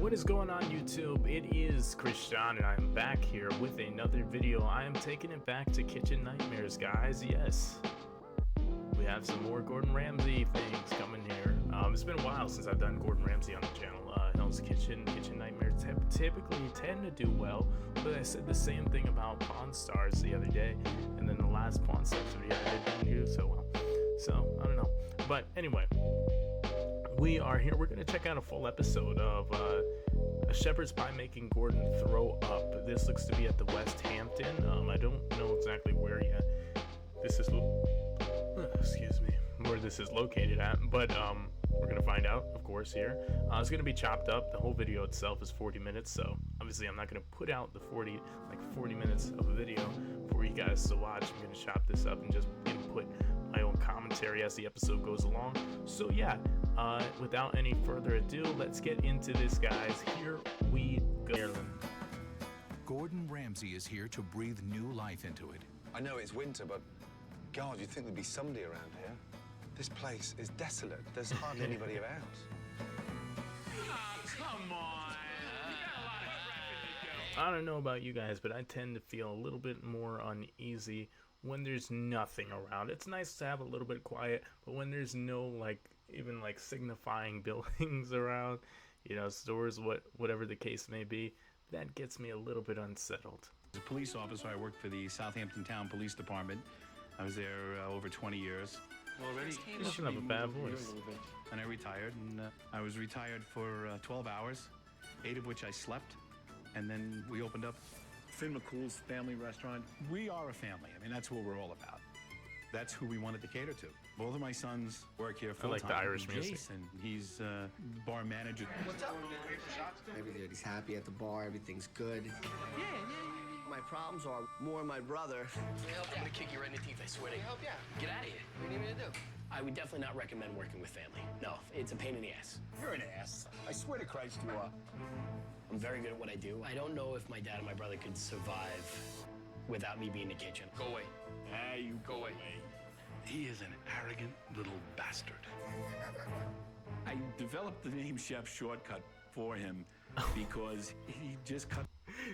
What is going on, YouTube? It is Christian and I am back here with another video. I am taking it back to Kitchen Nightmares, guys. Yes, we have some more Gordon Ramsay things coming here. It's been a while since I've done Gordon Ramsay on the channel. Hell's Kitchen Nightmares typically tend to do well, but I said the same thing about Pawn Stars the other day, and then the last Pawn Stars video I didn't do so well. So, I don't know. But anyway, we are here. We're going to check out a full episode of a shepherd's pie making Gordon throw up. This looks to be at the West Hampton. I don't know exactly where yet. This is, excuse me, where this is located at, but we're going to find out, of course, here. It's going to be chopped up. The whole video itself is 40 minutes, so obviously I'm not going to put out the 40 minutes of a video for you guys to watch. I'm going to chop this up and just input my own commentary as the episode goes along. So yeah, without any further ado, let's get into this, guys. Here we go. Gordon Ramsay is here to breathe new life into it. I know it's winter, but God, you'd think there'd be somebody around here. This place is desolate. There's hardly anybody about. Oh, come on. I don't know about you guys, but I tend to feel a little bit more uneasy when there's nothing around. It's nice to have a little bit quiet, but when there's no even signifying buildings around, you know, stores, whatever the case may be, that gets me a little bit unsettled. As a police officer, I worked for the Southampton Town Police Department. I was there over 20 years. Already? He doesn't have a bad voice. And I retired, and I was retired for 12 hours, 8 of which I slept, and then we opened up McCools family restaurant. We are a family. I mean, that's what we're all about. That's who we wanted to cater to. Both of my sons work here full-time. I like the Irish music. Jason, he's bar manager. What's up? Everybody's happy at the bar. Everything's good. Yeah. My problems are more my brother. I'm gonna kick you right in the teeth, I swear to you. Help, yeah. Get out of here. What do you need me to do? I would definitely not recommend working with family. No, it's a pain in the ass. You're an ass. I swear to Christ you are. I'm very good at what I do. I don't know if my dad and my brother could survive without me being in the kitchen. Go away. Hey, you go away. He is an arrogant little bastard. I developed the name Chef Shortcut for him because he just cut.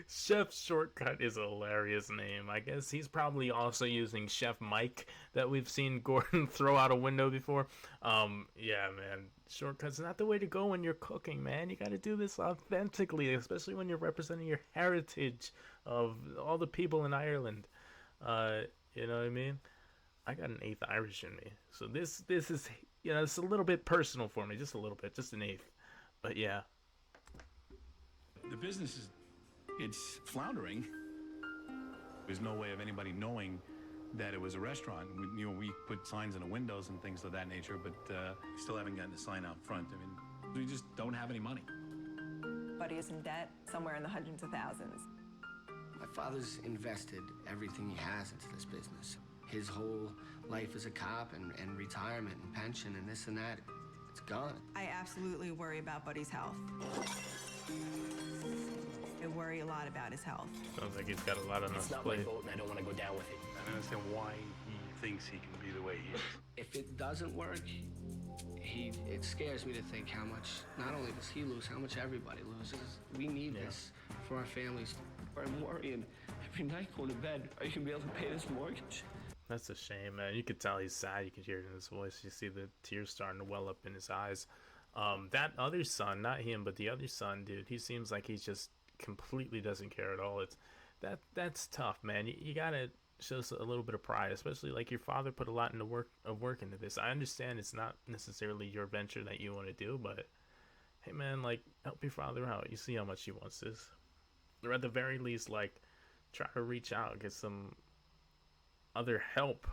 Chef Shortcut is a hilarious name. I guess he's probably also using Chef Mike that we've seen Gordon throw out a window before. Yeah, man. Shortcut's not the way to go when you're cooking, man. You got to do this authentically, especially when you're representing your heritage of all the people in Ireland. You know what I mean? I got an 8th Irish in me. So this is, you know, it's a little bit personal for me. Just a little bit. Just an 8th. But yeah. The business it's floundering. There's no way of anybody knowing that it was a restaurant. We put signs in the windows and things of that nature, but we still haven't gotten a sign out front. I mean, we just don't have any money. Buddy is in debt, somewhere in the hundreds of thousands. My father's invested everything he has into this business. His whole life as a cop and retirement and pension and this and that, it's gone. I absolutely worry about Buddy's health. I worry a lot about his health. Sounds like he's got a lot on his plate. It's not my fault, and I don't want to go down with it. I don't understand why he thinks he can be the way he is. If it doesn't work, it scares me to think how much, not only does he lose, how much everybody loses. We need this for our families. I'm worrying every night going to bed, are you going to be able to pay this mortgage? That's a shame, man. You could tell he's sad. You could hear it in his voice. You see the tears starting to well up in his eyes. That other son, not him, but the other son, dude, he seems like he's just completely doesn't care at all. That's tough, man. You gotta show us a little bit of pride, especially like your father put a lot into work into this. I understand it's not necessarily your venture that you want to do, but hey, man, help your father out. You see how much he wants this, or at the very least, try to reach out, get some other help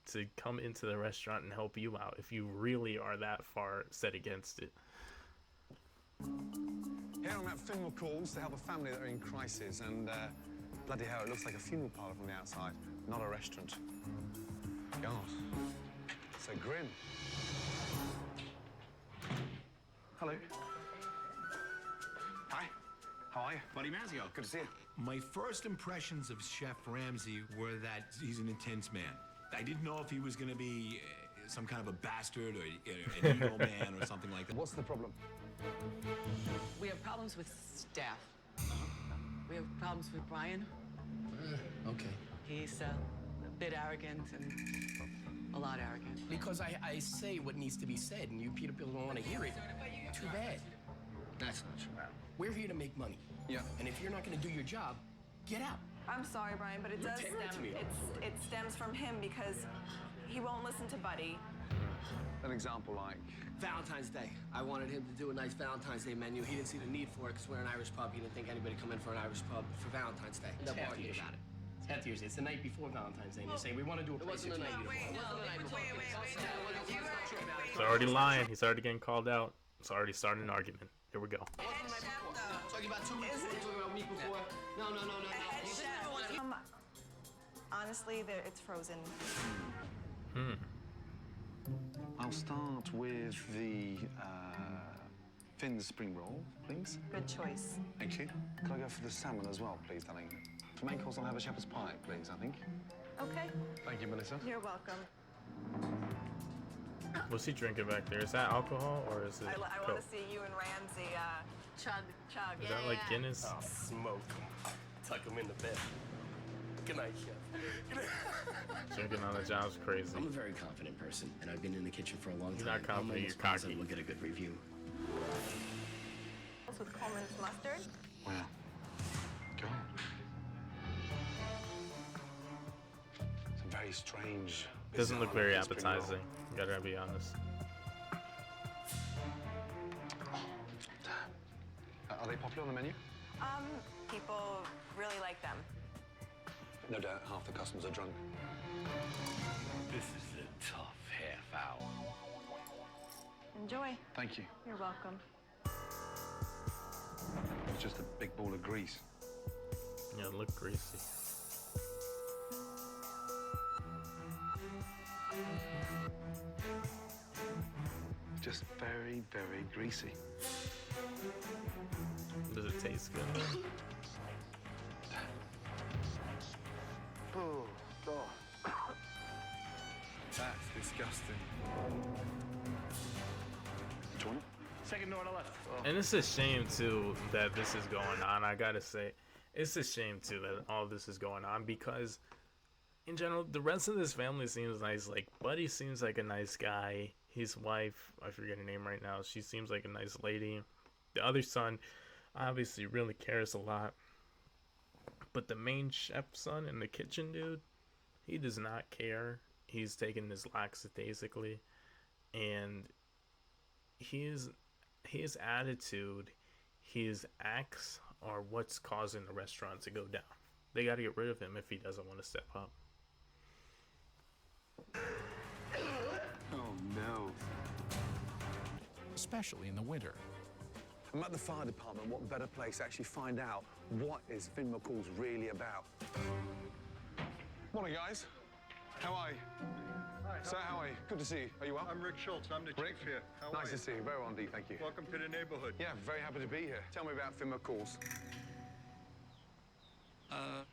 to come into the restaurant and help you out if you really are that far set against it. Here I'm at McCools to help a family that are in crisis, and bloody hell, it looks like a funeral parlour from the outside, not a restaurant. God, so grim. Hello. Hi. How are you? Buddy Mazzio. Good to see you. My first impressions of Chef Ramsay were that he's an intense man. I didn't know if he was going to be some kind of a bastard or an evil man or something like that. What's the problem? We have problems with staff. We have problems with Brian. Okay. He's a bit arrogant and a lot arrogant. Because I say what needs to be said, and you people don't want to hear it. Too bad. That's not true. We're here to make money. Yeah. And if you're not going to do your job, get out. I'm sorry, Brian, but it You're does terrible to stem. me. It stems from him because he won't listen to Buddy. An example like. Valentine's Day. I wanted him to do a nice Valentine's Day menu. He didn't see the need for it because we're an Irish pub. He didn't think anybody come in for an Irish pub for Valentine's Day. It's Never half the argued issue. about it. It's half the issue. It's the night before Valentine's Day, and they're saying we want to do a It place wasn't the that's night night before. It wasn't the night before. He's already lying. He's already getting called out. It's already starting an argument. Here we go. Talking about 2 weeks before, talking about a week before. No. Honestly, it's frozen. I'll start with the Finn's spring roll, please. Good choice. Thank you. Could I go for the salmon as well, please, darling? For main course, I'll have a shepherd's pie, please, I think. Okay. Thank you, Melissa. You're welcome. What's he drinking back there? Is that alcohol or is it I want Coke? to see you and Ramsey chug. Is that like Guinness? Oh, smoke him. Tuck him in the bed. Good night, chef. Drinking on the job's crazy. I'm a very confident person, and I've been in the kitchen for a long time. You're not confident, I'm almost you're cocky. positive we'll get a good review. With Coleman's mustard. Wow. God. It's a very strange. Doesn't look bizarre very spring roll. appetizing. Gotta be honest. Are they popular on the menu? People really like them. No doubt half the customers are drunk. This is a tough half hour. Enjoy. Thank you. You're welcome. It's just a big ball of grease. Yeah, it looked greasy. Just very, very greasy. Does it taste good? Oh, God. That's disgusting. Do you want it? Second door on the left. And it's a shame too that this is going on. I gotta say, it's a shame too that all this is going on because, in general, the rest of this family seems nice. Like Buddy seems like a nice guy. His wife, I forget her name right now. She seems like a nice lady. The other son, obviously, really cares a lot. But the main chef son in the kitchen dude, he does not care. He's taking this lackadaisically, and his attitude, his acts are what's causing the restaurant to go down. They got to get rid of him if he doesn't want to step up. Oh, no. Especially in the winter. I'm at the fire department. What better place to actually find out what is Finn McCools really about? Morning, guys. How are you? Hi. Sir, how are you? Good to see you. Are you well? I'm Rick Schultz. I'm the Rick? chief here. How Nice are to you? see you. Very well indeed, thank you. Welcome to the neighborhood. Yeah, very happy to be here. Tell me about Finn McCools. A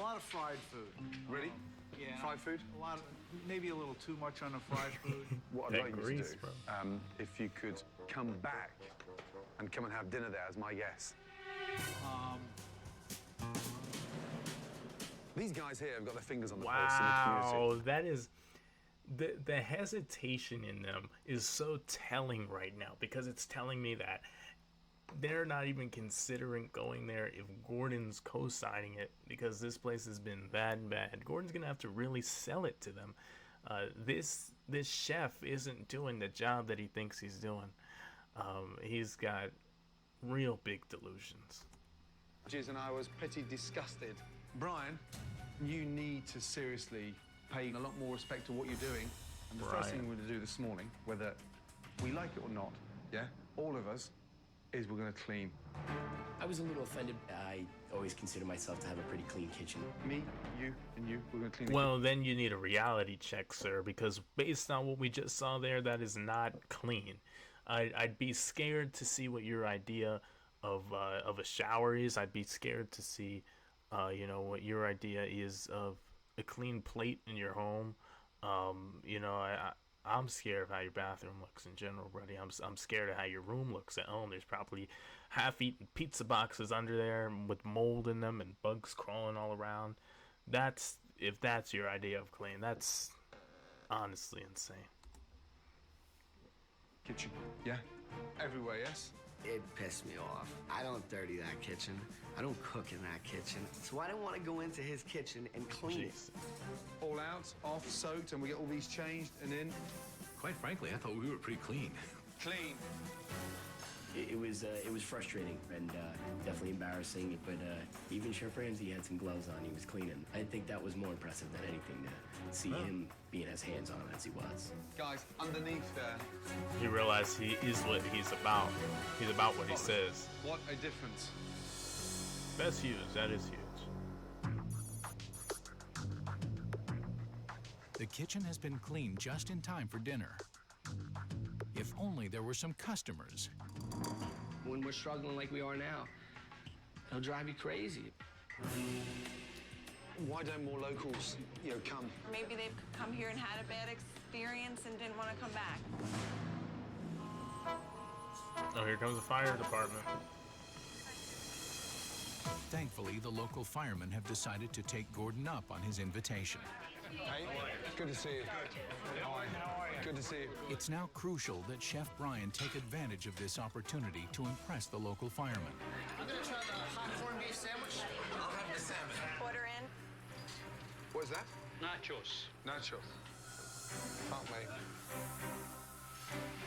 lot of fried food. Really? Yeah. Fried food? A lot, maybe a little too much on the fried food. What I'd That like grease, you to do, bro. if you could come back and come and have dinner there as my guest. These guys here have got their fingers on the pulse in the community. Wow, that is the hesitation in them is so telling right now because it's telling me that they're not even considering going there if Gordon's co-signing it because this place has been that bad. Gordon's gonna have to really sell it to them. This chef isn't doing the job that he thinks he's doing. He's got real big delusions. And I was pretty disgusted. Brian, you need to seriously pay a lot more respect to what you're doing. And the first thing we're going to do this morning, whether we like it or not, yeah, all of us, is we're going to clean. I was a little offended. I always consider myself to have a pretty clean kitchen. Me, you, and you, we're going to clean the Well, then you need a reality check, sir, because based on what we just saw there, that is not clean. I'd be scared to see what your idea of a shower is. I'd be scared to see, what your idea is of a clean plate in your home. I'm scared of how your bathroom looks in general, buddy. I'm scared of how your room looks at home. There's probably half-eaten pizza boxes under there with mold in them and bugs crawling all around. If that's your idea of clean, that's honestly insane. Kitchen. Yeah. Everywhere, yes? It pissed me off. I don't dirty that kitchen. I don't cook in that kitchen. So I don't want to go into his kitchen and clean it. All out, off, soaked, and we get all these changed and in. Quite frankly, I thought we were pretty clean. Clean. It was frustrating and definitely embarrassing, but even Chef Ramsay had some gloves on. He was cleaning. I think that was more impressive than anything to see him being as hands-on as he was. Guys, underneath there. He realized he is what he's about. He's about what he says. What a difference. That's huge. That is huge. The kitchen has been cleaned just in time for dinner. If only there were some customers. When we're struggling like we are now, it'll drive you crazy. Why don't more locals, come? Or maybe they've come here and had a bad experience and didn't want to come back. Oh, here comes the fire department. Thankfully, the local firemen have decided to take Gordon up on his invitation. Hey, good to see you. How are you? Good to see you. It's now crucial that Chef Brian take advantage of this opportunity to impress the local firemen. I'm gonna try the hot corned beef sandwich. I'll have the salmon. Order in. What's that? Nachos. Nachos. Fuck me.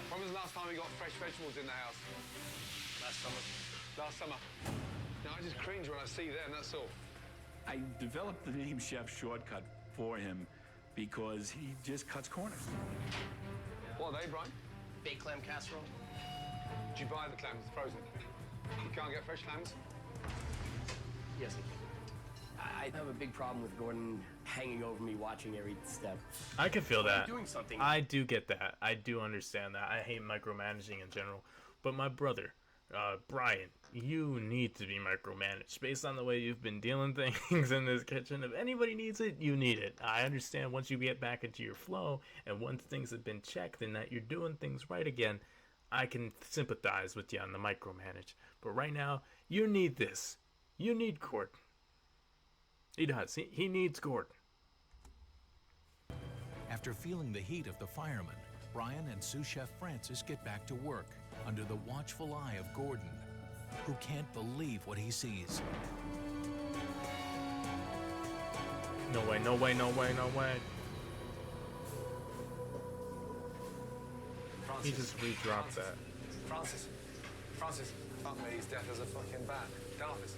When was the last time we got fresh vegetables in the house? Last summer. Last summer. No, I just cringe when I see them, that's all. I developed the name Chef Shortcut for him because he just cuts corners. What are they, Brian? Baked clam casserole. Did you buy the clams frozen? You can't get fresh clams? Yes, I have a big problem with Gordon hanging over me, watching every step. I can feel When I'm that. doing something. I do get that. I do understand that. I hate micromanaging in general. But my brother, Brian, you need to be micromanaged based on the way you've been dealing things in this kitchen. If anybody needs it, you need it. I understand once you get back into your flow and once things have been checked and that you're doing things right again, I can sympathize with you on the micromanage. But right now, you need this. You need Gordon. He does. He needs Gordon. After feeling the heat of the firemen, Brian and sous chef Francis get back to work under the watchful eye of Gordon, who can't believe what he sees. No way, no way, no way, no way. He just redropped that. Francis. Fuck me, he's deaf as a fucking bat. Darkness.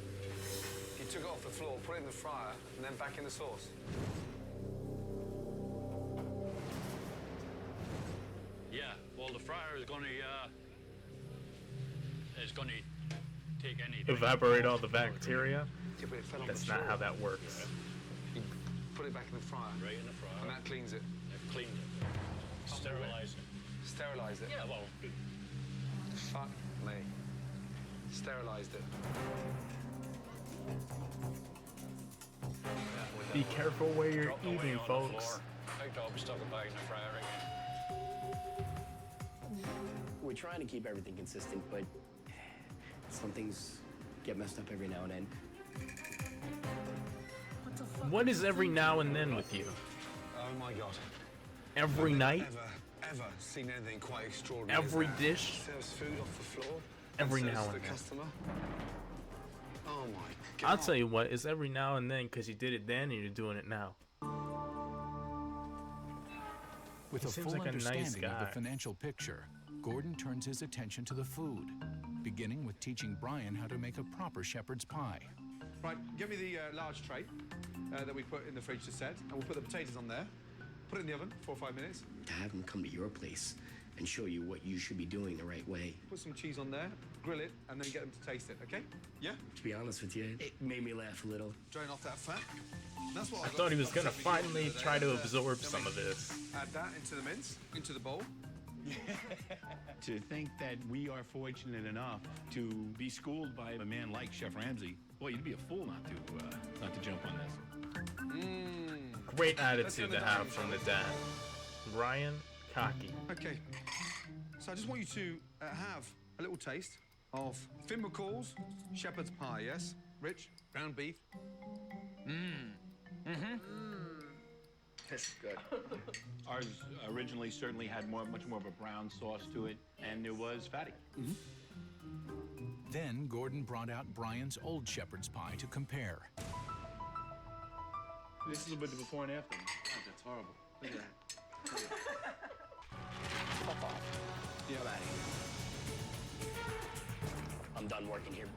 He took it off the floor, put it in the fryer, and then back in the sauce. Yeah, well, the fryer is gonna take any... Evaporate all the bacteria? Yeah, but it fell on That's the not floor. how that works. You put it back in the fryer. Right in the fryer. And that cleans it. I've cleaned it. Sterilize it. Sterilize it. Yeah, well, Fuck me. Sterilized it. Be careful where you're drop the whey eating, on the folks. floor. Big dog stuck it back in the fryer again. We're trying to keep everything consistent, but some things get messed up every now and then. What is every now and then with you? Oh my God. Every night? Ever seen anything quite extraordinary? Every as that? dish? Serves food off the floor. Every serves now to and the then. customer. Oh my God. I'll tell you what, it's every now and then because you did it then and you're doing it now. With He a seems full like a nice understanding of the guy. financial picture, Gordon turns his attention to the food, beginning with teaching Brian how to make a proper shepherd's pie. Right, give me the large tray that we put in the fridge to set, and we'll put the potatoes on there. Put it in the oven, 4 or 5 minutes. To have him come to your place and show you what you should be doing the right way. Put some cheese on there, grill it, and then get them to taste it, okay? Yeah? To be honest with you, it made me laugh a little. Drain off that fat. That's what I thought he was gonna finally try to absorb some of this. Add that into the mince, into the bowl. To think that we are fortunate enough to be schooled by a man like Chef Ramsay, boy, you'd be a fool not to jump on this. Great attitude to have from the dad. Brian Cocky. Okay. So I just want you to have a little taste of Finn McCools shepherd's pie, yes? Rich, ground beef. That's good. Ours originally certainly had much more of a brown sauce to it, and it was fatty. Then Gordon brought out Brian's old shepherd's pie to compare. This is a little bit before and after. God, that's horrible. Look at that. Fuck off. Yeah. Get out of here. I'm done working here.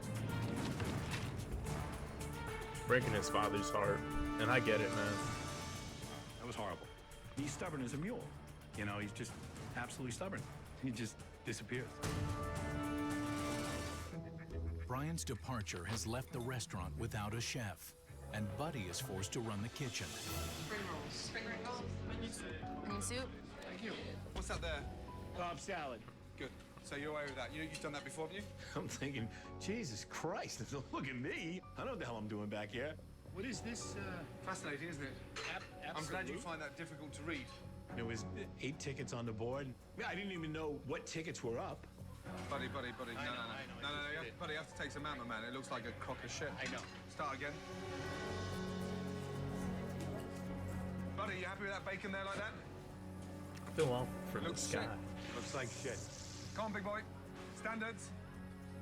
Breaking his father's heart. And I get it, man. That was horrible. He's stubborn as a mule. You know, he's just absolutely stubborn. He just disappears. Brian's departure has left the restaurant without a chef, and Buddy is forced to run the kitchen. Spring rolls. Spring rolls. Onion soup. Thank you. What's that there? Cobb salad. Good. So you're away with that. You've done that before, haven't you? I'm thinking, Jesus Christ, look at me. I know what the hell I'm doing back here. What is this? Fascinating, isn't it? I'm glad you find that difficult to read. There was 8 tickets on the board. I didn't even know what tickets were up. Buddy. No, buddy, you have to take some ammo, man. It looks like a crock of shit. I know. Start again. Buddy, you happy with that bacon there like that? Fill off for the Looks sky. sick. Looks like shit. Come on, big boy. Standards.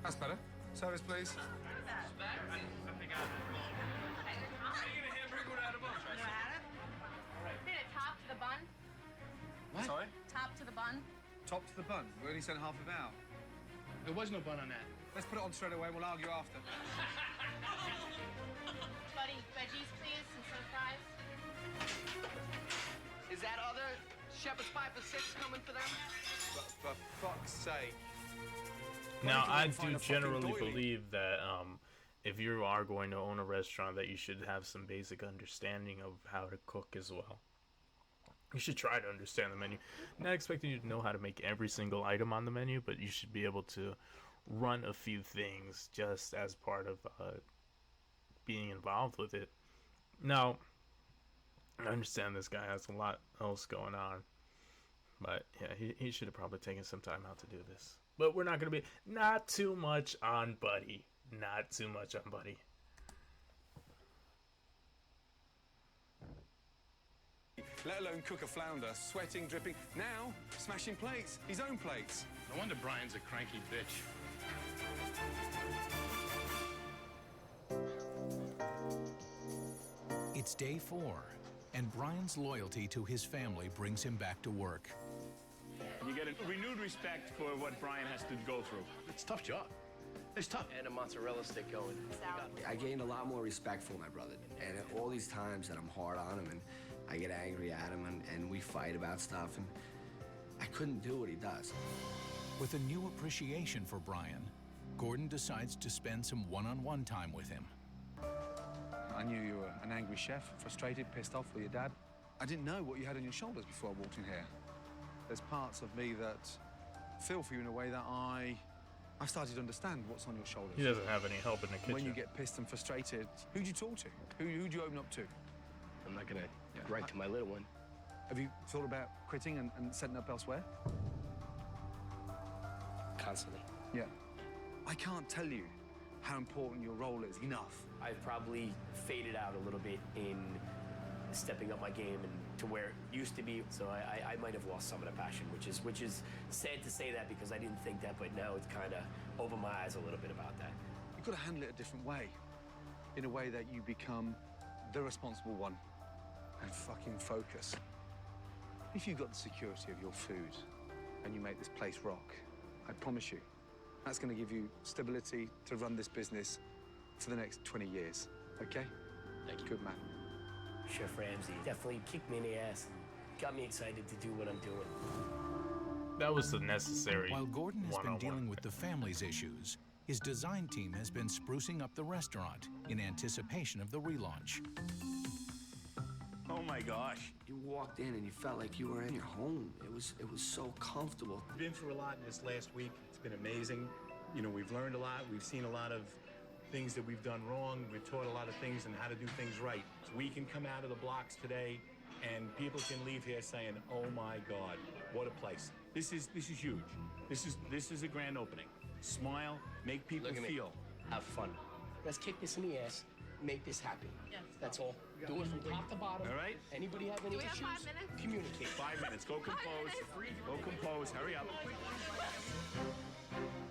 That's better. Service, please. Did it top to the bun? What? Sorry? Top to the bun? Top to the bun. We only sent half of our. There was no bun on that. Let's put it on straight away. We'll argue after. Buddy, veggies, please, and some fries. Is that other shepherd's pie for 6 coming for them? For fuck's sake. Now, I Find do a fucking generally doily. believe that if you are going to own a restaurant, that you should have some basic understanding of how to cook as well. You should try to understand the menu. I'm not expecting you to know how to make every single item on the menu, but you should be able to run a few things just as part of being involved with it. Now, I understand this guy has a lot else going on, but yeah, he should have probably taken some time out to do this. But we're not going to be, not too much on Buddy. Not too much on Buddy. Let alone cook a flounder, sweating, dripping. Now, smashing plates, his own plates. No wonder Brian's a cranky bitch. It's day 4, and Brian's loyalty to his family brings him back to work. You get a renewed respect for what Brian has to go through. It's a tough job. It's tough. And a mozzarella stick going. I gained a lot more respect for my brother. And all these times that I'm hard on him and I get angry at him and we fight about stuff, and I couldn't do what he does. With a new appreciation for Brian, Gordon decides to spend some one-on-one time with him. I knew you were an angry chef, frustrated, pissed off with your dad. I didn't know what you had on your shoulders before I walked in here. There's parts of me that feel for you in a way that I've started to understand what's on your shoulders. He doesn't have any help in the kitchen. When you get pissed and frustrated, who'd you talk to? Who'd you open up to? I'm not gonna write to my little one. Have you thought about quitting and setting up elsewhere? Constantly. Yeah. I can't tell you how important your role is enough. I've probably faded out a little bit in stepping up my game and to where it used to be. So I might have lost some of the passion, which is sad to say that because I didn't think that, but now it's kind of opened my eyes a little bit about that. You've got to handle it a different way. In a way that you become the responsible one and fucking focus. If you've got the security of your food and you make this place rock, I promise you, that's going to give you stability to run this business for the next 20 years, okay? Thank you. Good man. Chef Ramsay definitely kicked me in the ass. Got me excited to do what I'm doing. That was the necessary While Gordon has been one-on-one. dealing with the family's issues, his design team has been sprucing up the restaurant in anticipation of the relaunch. Oh my gosh. You walked in and you felt like you were in your home. It was so comfortable. We've been through a lot in this last week. It's been amazing. You know, we've learned a lot. We've seen a lot of things that we've done wrong. We've taught a lot of things and how to do things right. So we can come out of the blocks today and people can leave here saying, "Oh my God, what a place!" This is huge. This is a grand opening. Smile, make people Look at me. feel. Have fun. Let's kick this in the ass. Make this happen. Yes. That's all. Do it from top to bottom. All right. Anybody have any we have issues? 5 minutes? Communicate. 5 minutes. Go compose. Go compose. Hurry up.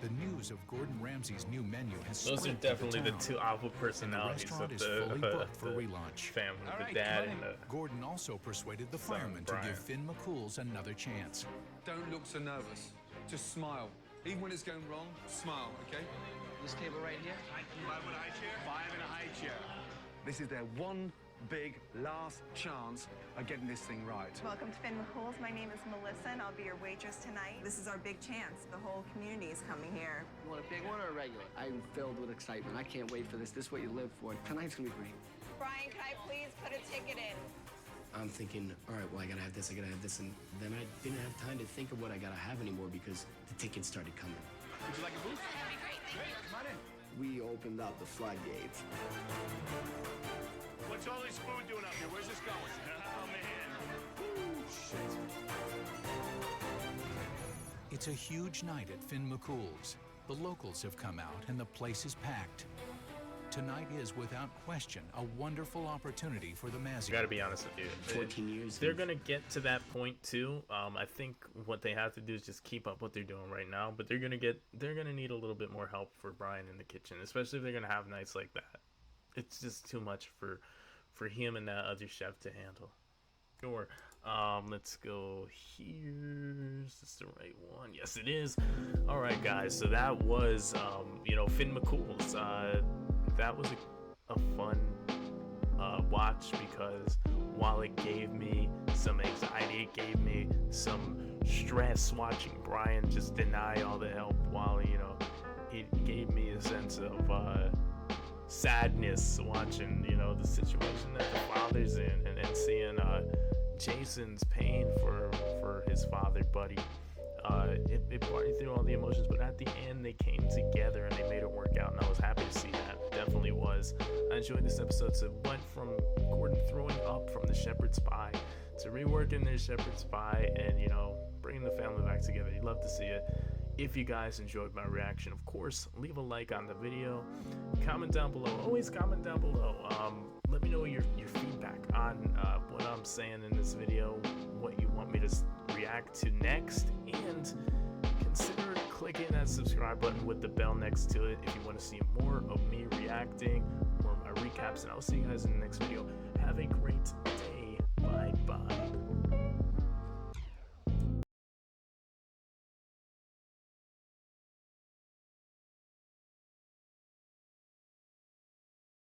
The news of Gordon Ramsay's new menu has Those are spread definitely to the town, two alpha and the personalities restaurant of is fully booked for the relaunch. family, All the right, dad come and on the Gordon also persuaded the Son, firemen to Brian. give Finn McCools another chance. Don't look so nervous. Just smile. Even when it's going wrong, smile, okay? This table right here? 5 in a high chair. 5 in a high chair. This is their one big last chance at getting this thing right. Welcome to Finn McCools. My name is Melissa, and I'll be your waitress tonight. This is our big chance. The whole community is coming here. You want a big one or a regular? I'm filled with excitement. I can't wait for this. This is what you live for. Tonight's gonna be great. Brian, can I please put a ticket in? I'm thinking, all right, well, I gotta have this, and then I didn't have time to think of what I gotta have anymore because the tickets started coming. Would you like a booth? That'd be great, thank you. Come on in. We opened up the floodgates. What's all this food doing up here? Where's this going? Oh, man. Ooh, shit. It's a huge night at Finn McCools. The locals have come out and the place is packed. Tonight is, without question, a wonderful opportunity for the Mazzy. I gotta be honest with you. 14 years. They're gonna get to that point too. I think what they have to do is just keep up what they're doing right now. But they're gonna need a little bit more help for Brian in the kitchen, especially if they're gonna have nights like that. It's just too much for him and that other chef to handle. Sure. Let's go here. Is this the right one? Yes, it is. All right, guys. So that was Finn McCools. That was a fun watch because while it gave me some anxiety, it gave me some stress watching Brian just deny all the help while it gave me a sense of sadness watching the situation that the father's in and seeing Jason's pain for his father buddy. It brought you through all the emotions, but at the end they came together and they made it work out, and I was happy to see that. Definitely was. I enjoyed this episode. So it went from Gordon throwing up from the shepherd's pie to reworking their shepherd's pie and bringing the family back together. You'd love to see it. If you guys enjoyed my reaction, of course, leave a like on the video, comment down below. Always comment down below. Let me know your feedback on what I'm saying in this video, what you want me to react to next, and consider clicking that subscribe button with the bell next to it if you want to see more of me reacting or my recaps. And I'll see you guys in the next video. Have a great day. Bye bye.